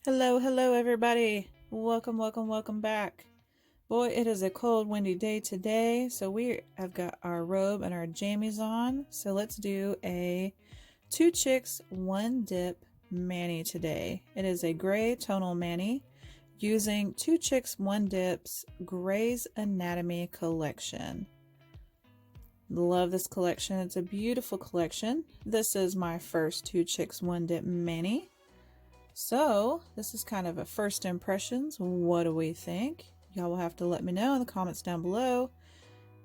Hello everybody. Welcome back. Boy, it is a cold, windy day today, so we have got our robe and our jammies on. So let's do a 2 chicks, 1 dip mani today. It is a gray tonal mani using 2 chicks, 1 dips Grey's Anatomy collection. Love this collection. It's a beautiful collection. This is my first 2 chicks, 1 dip mani. So this is kind of a first impressions. What do we think? Y'all will have to let me know in the comments down below.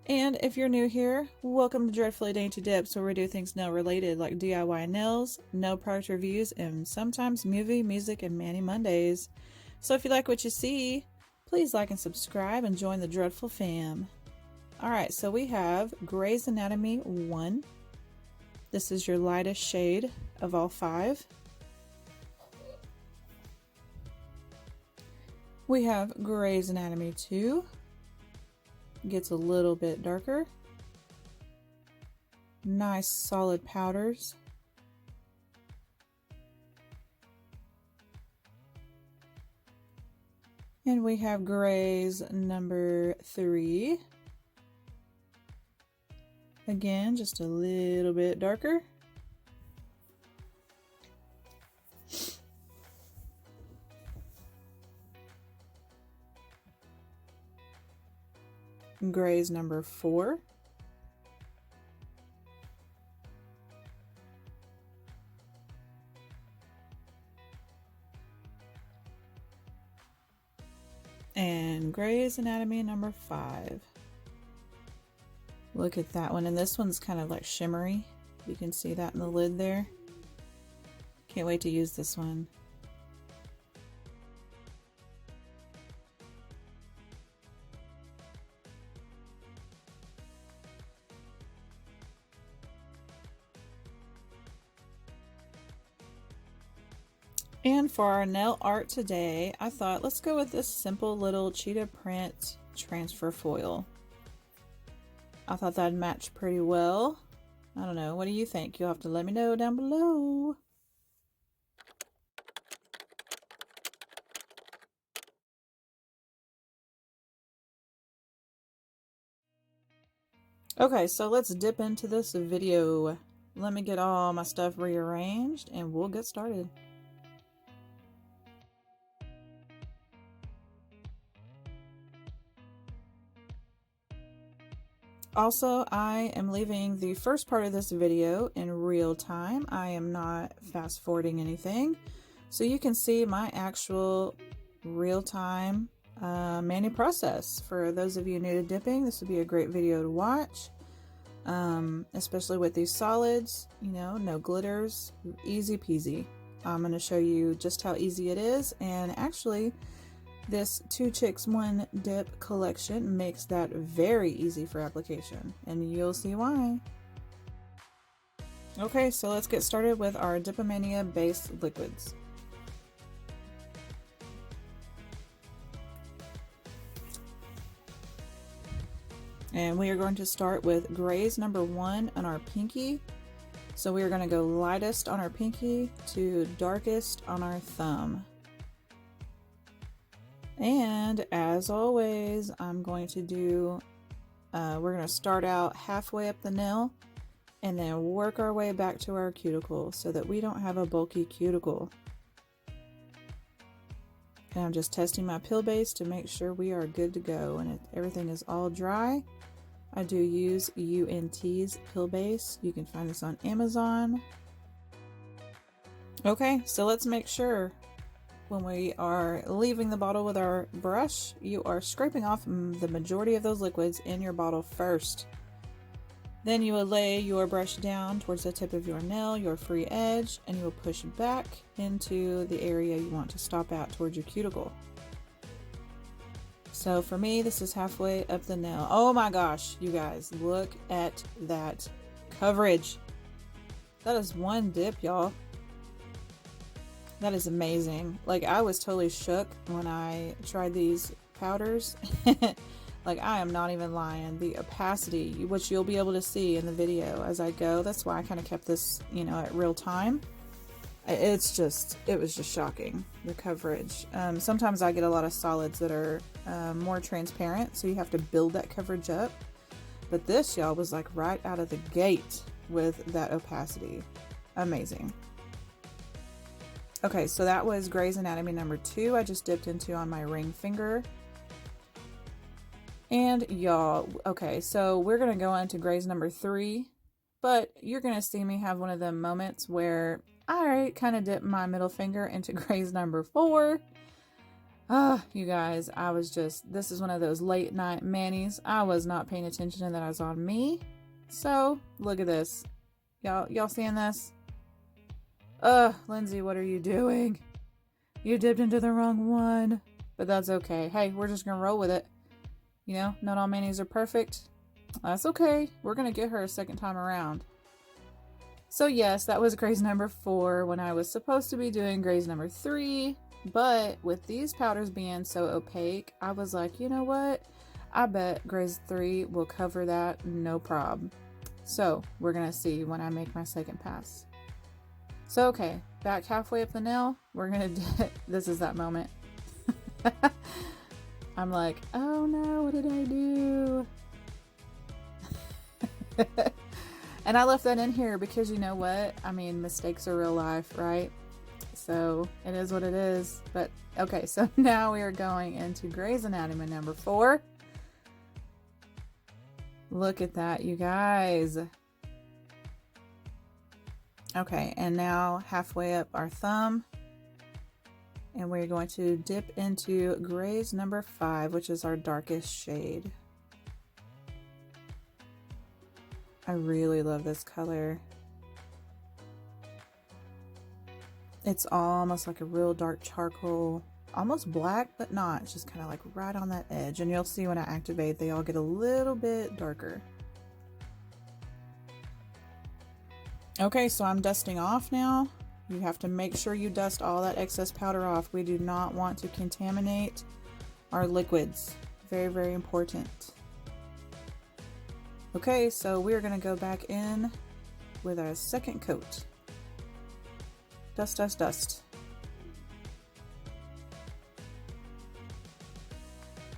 And if you're new here, welcome to Dreadfully Dainty Dips, where we do things nail related like DIY nails, nail product reviews, and sometimes movie, music, and Mani Mondays. So if you like what you see, please like and subscribe and join the Dreadful fam. Alright, so we have Grey's Anatomy 1. This is your lightest shade of all 5. We have Grey's Anatomy 2. Gets a little bit darker. Nice solid powders. And we have Grey's number 3. Again, just a little bit darker. Grey's number 4. And Grey's Anatomy number 5. Look at that one, and this one's kind of like shimmery. You can see that in the lid there. Can't wait to use this one. And for our nail art today, I thought let's go with this simple little cheetah print transfer foil. I thought that'd match pretty well. I don't know, what do you think? You'll have to let me know down below. Okay, so let's dip into this video. Let me get all my stuff rearranged and we'll get started. Also, I am leaving the first part of this video in real time. I am not fast forwarding anything. So you can see my actual real time mani process. For those of you new to dipping, this would be a great video to watch. Especially with these solids, you know, no glitters, easy peasy. I'm going to show you just how easy it is, and actually this 2 chicks 1 dip collection makes that very easy for application, and you'll see why. Okay, so let's get started with our Dipomania base liquids. And we are going to start with Grey's number 1 on our pinky. So we are going to go lightest on our pinky to darkest on our thumb. And as always, I'm going to do, we're going to start out halfway up the nail and then work our way back to our cuticle so that we don't have a bulky cuticle. And I'm just testing my peel base to make sure we are good to go, and everything is all dry. I do use UNT's Peelbase. You can find this on Amazon. Okay, so let's make sure when we are leaving the bottle with our brush, you are scraping off the majority of those liquids in your bottle first. Then you will lay your brush down towards the tip of your nail, your free edge, and you will push back into the area you want to stop at towards your cuticle. So for me, this is halfway up the nail. Oh my gosh, you guys, look at that coverage. That is 1 dip, y'all. That is amazing. Like, I was totally shook when I tried these powders. Like, I am not even lying. The opacity, which you'll be able to see in the video as I go. That's why I kind of kept this, you know, at real time. it was just shocking, the coverage. Sometimes I get a lot of solids that are more transparent, so you have to build that coverage up. But this, y'all, was like right out of the gate with that opacity. Amazing. Okay, so that was Grey's Anatomy number 2 I just dipped into on my ring finger. And y'all, okay, so we're gonna go on to Grey's number 3, but you're gonna see me have one of them moments where I kind of dipped my middle finger into Grey's number 4. You guys, this is one of those late night manis. I was not paying attention and that I was on me. So, look at this. Y'all seeing this? Lindsay, what are you doing? You dipped into the wrong one. But that's okay. Hey, we're just gonna roll with it. You know, not all manis are perfect. That's okay. We're gonna get her a second time around. So yes, that was Grey's number 4 when I was supposed to be doing Grey's number 3. But with these powders being so opaque, I was like, you know what? I bet Grey's 3 will cover that no problem. So we're gonna see when I make my second pass. So okay, back halfway up the nail, we're gonna this is that moment. I'm like, oh no, what did I do? And I left that in here because you know what? I mean, mistakes are real life, right? So it is what it is. But okay, so now we are going into Grey's Anatomy number 4. Look at that, you guys. Okay, and now halfway up our thumb. And we're going to dip into Grey's number 5, which is our darkest shade. I really love this color. It's almost like a real dark charcoal, almost black, but not. It's just kind of like right on that edge. And you'll see when I activate, they all get a little bit darker. Okay, so I'm dusting off now. You have to make sure you dust all that excess powder off. We do not want to contaminate our liquids. Very, very important. Okay, so we're going to go back in with our second coat. Dust, dust, dust.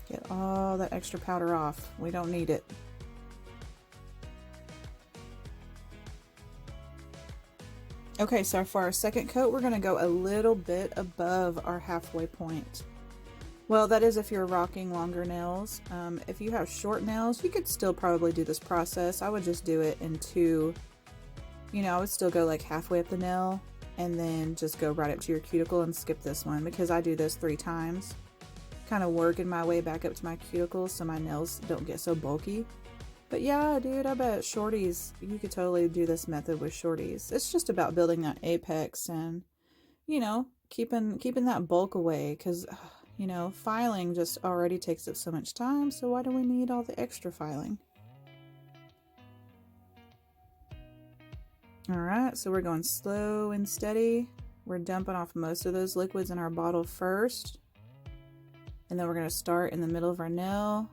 Get all that extra powder off. We don't need it. Okay, so for our second coat, we're going to go a little bit above our halfway point. Well, that is if you're rocking longer nails. If you have short nails, you could still probably do this process. I would just do it in 2, you know, I would still go like halfway up the nail and then just go right up to your cuticle and skip this one because I do this 3 times. Kind of working my way back up to my cuticle so my nails don't get so bulky. But yeah, dude, I bet shorties, you could totally do this method with shorties. It's just about building that apex and, you know, keeping that bulk away because, you know, filing just already takes up so much time, so why do we need all the extra filing? Alright, so we're going slow and steady. We're dumping off most of those liquids in our bottle first. And then we're going to start in the middle of our nail.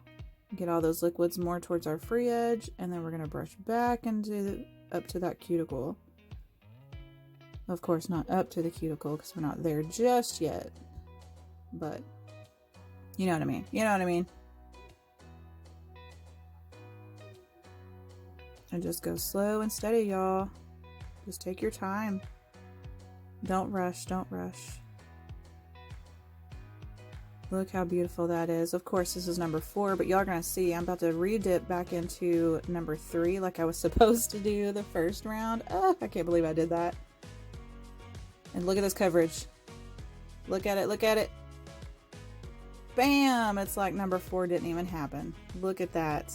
Get all those liquids more towards our free edge, and then we're going to brush back into up to that cuticle. Of course, not up to the cuticle because we're not there just yet. But you know what I mean. You know what I mean. And just go slow and steady, y'all. Just take your time. Don't rush, don't rush. Look how beautiful that is. Of course, this is number 4, but y'all are gonna see I'm about to re-dip back into number 3 like I was supposed to do the first round. I can't believe I did that. And look at this coverage. Look at it, look at it. Bam! It's like number 4 didn't even happen. Look at that.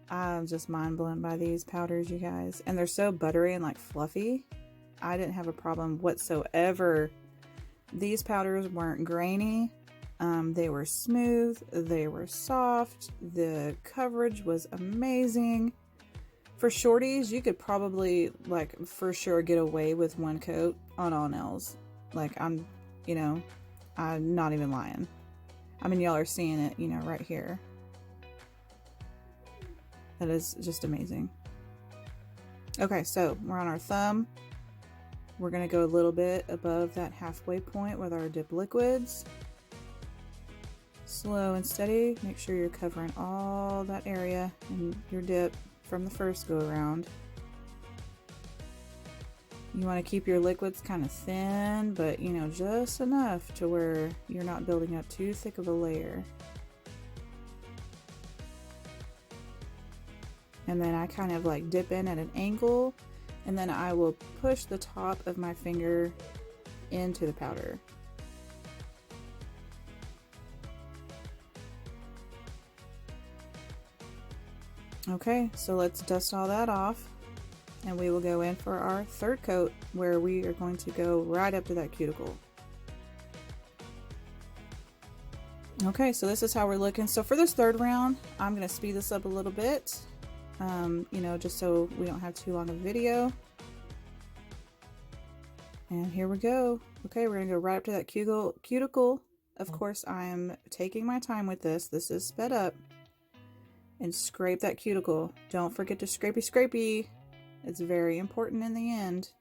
I'm just mind blown by these powders, you guys. And they're so buttery and like fluffy. I didn't have a problem whatsoever. These powders weren't grainy. They were smooth. They were soft. The coverage was amazing. For shorties, you could probably, like, for sure get away with 1 coat on all nails. Like, I'm not even lying. I mean, y'all are seeing it, you know, right here. That is just amazing. Okay, so we're on our thumb. We're going to go a little bit above that halfway point with our dip liquids. Slow and steady. Make sure you're covering all that area in your dip from the first go around. You want to keep your liquids kind of thin, but you know, just enough to where you're not building up too thick of a layer. And then I kind of like dip in at an angle, and then I will push the top of my finger into the powder. Okay, so let's dust all that off. And we will go in for our third coat, where we are going to go right up to that cuticle. Okay, so this is how we're looking. So for this third round, I'm going to speed this up a little bit, you know, just so we don't have too long of a video. And here we go. Okay, we're going to go right up to that cuticle. Of course, I am taking my time with this. This is sped up. And scrape that cuticle. Don't forget to scrapey. It's very important in the end.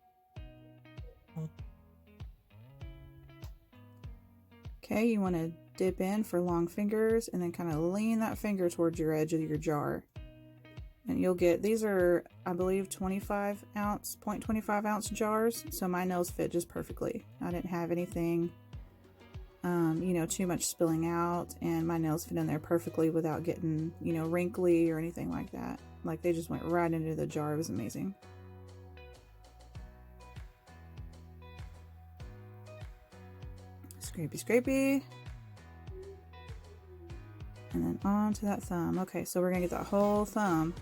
Okay, you want to dip in for long fingers and then kind of lean that finger towards your edge of your jar. And you'll get, these are, I believe, 0.25 ounce jars. So my nails fit just perfectly. I didn't have anything, you know, too much spilling out, and my nails fit in there perfectly without getting, you know, wrinkly or anything like that. Like, they just went right into the jar. It was amazing. Scrapey. And then onto that thumb. Okay, so we're gonna get that whole thumb.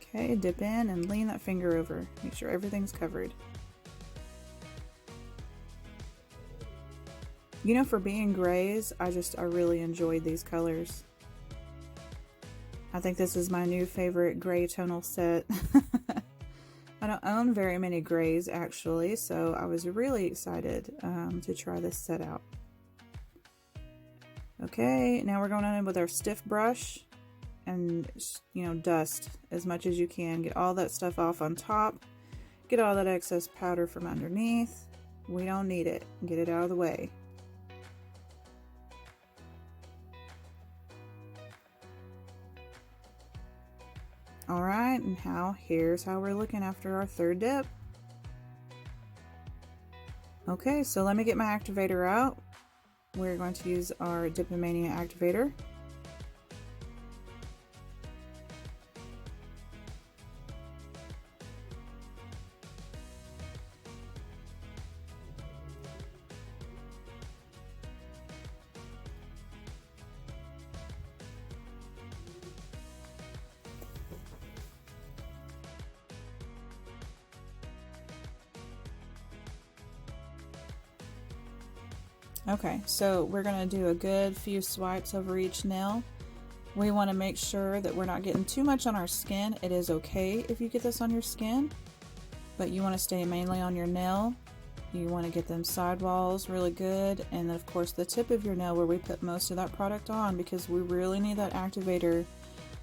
Okay, dip in and lean that finger over. Make sure everything's covered. You know, for being grays, I really enjoyed these colors. I think this is my new favorite gray tonal set. I don't own very many grays actually, so I was really excited to try this set out. Okay, now we're going in with our stiff brush and, you know, dust as much as you can. Get all that stuff off on top. Get all that excess powder from underneath. We don't need it. Get it out of the way. Alright, and here's how we're looking after our third dip. Okay, so let me get my activator out. We're going to use our Dipomania activator. Okay, so we're going to do a good few swipes over each nail. We want to make sure that we're not getting too much on our skin. It is okay if you get this on your skin, but you want to stay mainly on your nail. You want to get them sidewalls really good, and of course the tip of your nail where we put most of that product on, because we really need that activator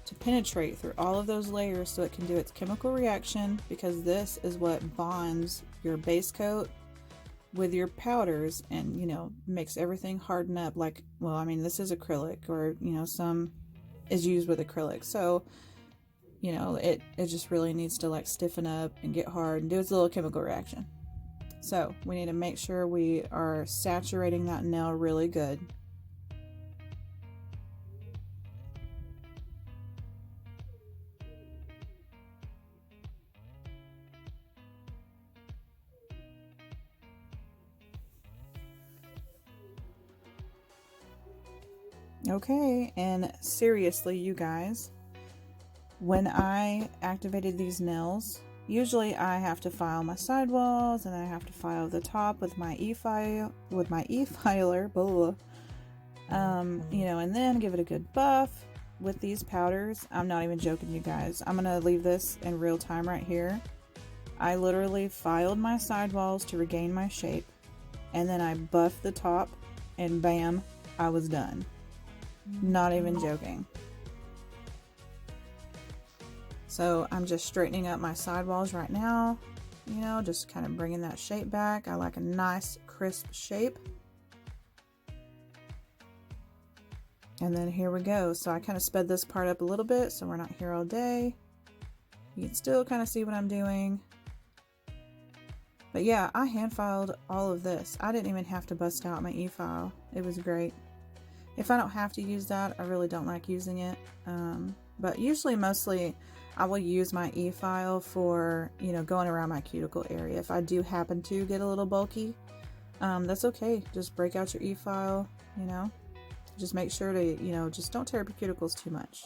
to penetrate through all of those layers so it can do its chemical reaction, because this is what bonds your base coat with your powders and, you know, makes everything harden up. Like, well, I mean, this is acrylic, or, you know, some is used with acrylic, so, you know, it just really needs to like stiffen up and get hard and do its little chemical reaction. So we need to make sure we are saturating that nail really good. Okay, and seriously, you guys, when I activated these nails, usually I have to file my sidewalls, and then I have to file the top with my e-filer, blah, you know, and then give it a good buff with these powders. I'm not even joking, you guys. I'm gonna leave this in real time right here. I literally filed my sidewalls to regain my shape, and then I buffed the top, and bam, I was done. Not even joking. So I'm just straightening up my sidewalls right now, you know, just kind of bringing that shape back. I like a nice crisp shape. And then here we go. So I kind of sped this part up a little bit so we're not here all day. You can still kind of see what I'm doing. But yeah, I hand filed all of this. I didn't even have to bust out my e-file. It was great. If I don't have to use that, I really don't like using it. But usually, mostly, I will use my e-file for, you know, going around my cuticle area. If I do happen to get a little bulky, that's okay. Just break out your e-file, you know. Just make sure to, you know, just don't tear up your cuticles too much.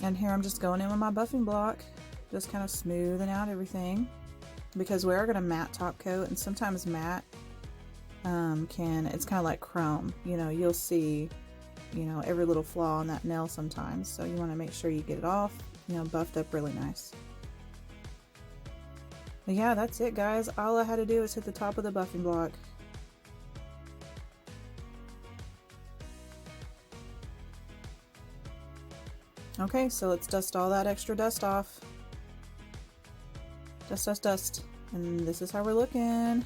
And here I'm just going in with my buffing block, just kind of smoothing out everything, because we are going to matte top coat, and sometimes matte it's kind of like chrome, you know, you'll see, you know, every little flaw on that nail sometimes, so you want to make sure you get it off, you know, buffed up really nice. But yeah, that's it, guys. All I had to do was hit the top of the buffing block. Okay, so let's dust all that extra dust off. Dust, dust, dust. And this is how we're looking.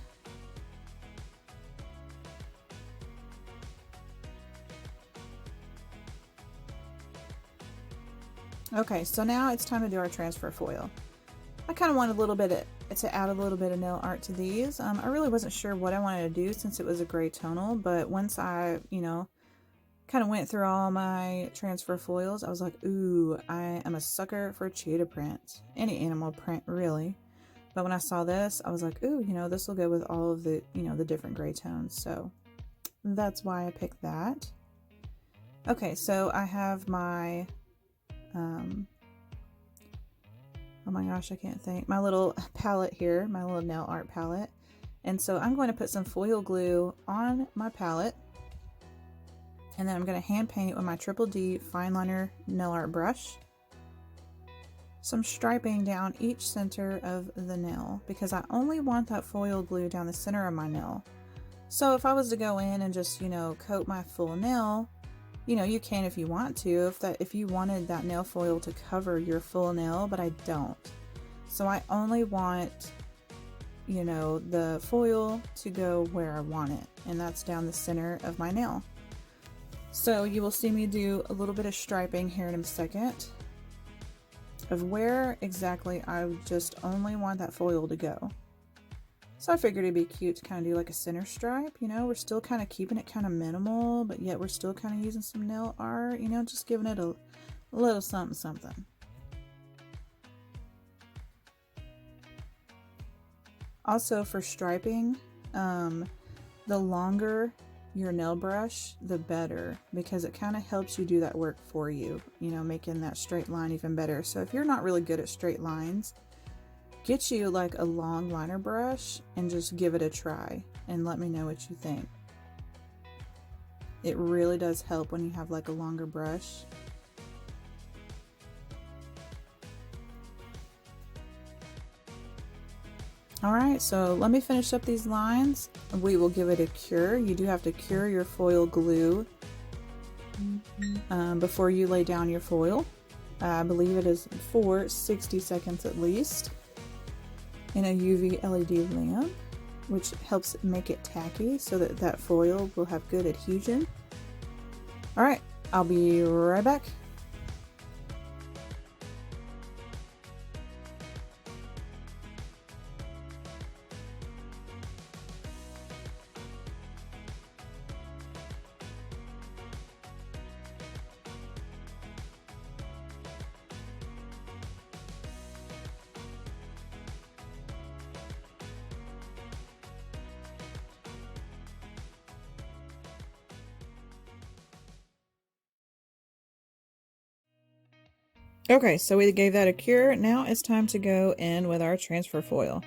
Okay, so now it's time to do our transfer foil. I kind of wanted a little bit to add a little bit of nail art to these. I really wasn't sure what I wanted to do since it was a gray tonal, but once I, you know, kind of went through all my transfer foils, I was like, ooh, I am a sucker for cheetah print. Any animal print, really. But when I saw this, I was like, ooh, you know, this will go with all of the, you know, the different gray tones. So that's why I picked that. Okay, so I have my, oh my gosh, I can't think. My little palette here, my little nail art palette. And so I'm going to put some foil glue on my palette. And then I'm going to hand paint with my Triple D fine liner nail art brush. Some striping down each center of the nail, because I only want that foil glue down the center of my nail. So if I was to go in and just, you know, coat my full nail, you know, you can if you want to, if you wanted that nail foil to cover your full nail, but I don't. So I only want, you know, the foil to go where I want it, and that's down the center of my nail. So you will see me do a little bit of striping here in a second of where exactly I just only want that foil to go. So I figured it'd be cute to kind of do like a center stripe, you know, we're still kind of keeping it kind of minimal, but yet we're still kind of using some nail art, you know, just giving it a little something something. Also for striping, the longer your nail brush, the better, because it kind of helps you do that work for you, you know, making that straight line even better. So if you're not really good at straight lines, get you like a long liner brush and just give it a try and let me know what you think. It really does help when you have like a longer brush. Alright, so let me finish up these lines. We will give it a cure. You do have to cure your foil glue before you lay down your foil. I believe it is for 60 seconds at least in a UV LED lamp, which helps make it tacky so that that foil will have good adhesion. Alright, I'll be right back. Okay, so we gave that a cure. Now it's time to go in with our transfer foil.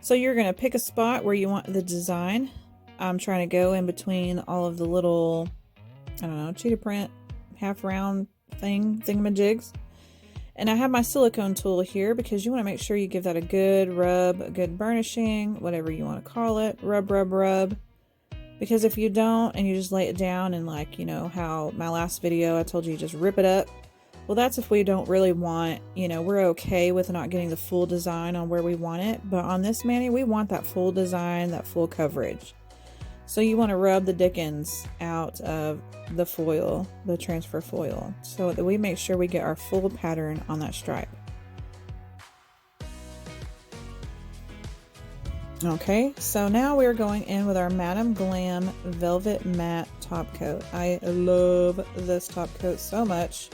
So you're going to pick a spot where you want the design. I'm trying to go in between all of the little, I don't know, cheetah print, half round thingamajigs. And I have my silicone tool here because you want to make sure you give that a good rub, a good burnishing, whatever you want to call it. Rub, rub, rub. Because if you don't and you just lay it down and like, you know, how my last video I told you just rip it up, Well, that's if we don't really want, you know, we're okay with not getting the full design on where we want it. But on this mani, we want that full design, that full coverage. So you want to rub the dickens out of the foil, the transfer foil, so that we make sure we get our full pattern on that stripe. Okay, so now we're going in with our Madame Glam Velvet Matte Top Coat. I love this top coat so much.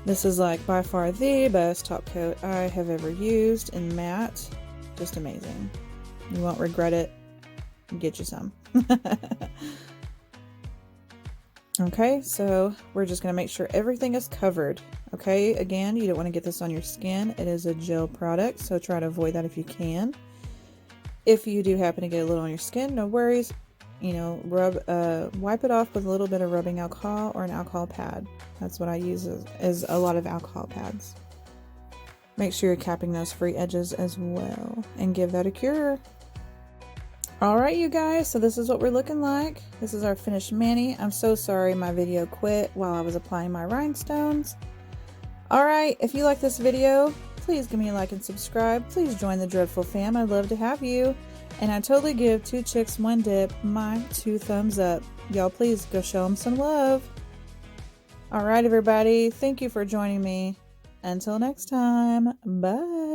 This is like by far the best top coat I have ever used in matte. Just amazing. You won't regret it. Get you some. Okay, so we're just going to make sure everything is covered. Okay, again, you don't want to get this on your skin. It is a gel product, so try to avoid that if you can. If you do happen to get a little on your skin, no worries. You know, wipe it off with a little bit of rubbing alcohol or an alcohol pad. That's what I use, is a lot of alcohol pads. Make sure you're capping those free edges as well and give that a cure. Alright you guys, so this is what we're looking like. This is our finished mani. I'm so sorry my video quit while I was applying my rhinestones. Alright, if you like this video, please give me a like and subscribe. Please join the Dreadful fam. I'd love to have you. And I totally give 2 chicks 1 dip my 2 thumbs up. Y'all please go show them some love. Alright everybody, thank you for joining me. Until next time, bye.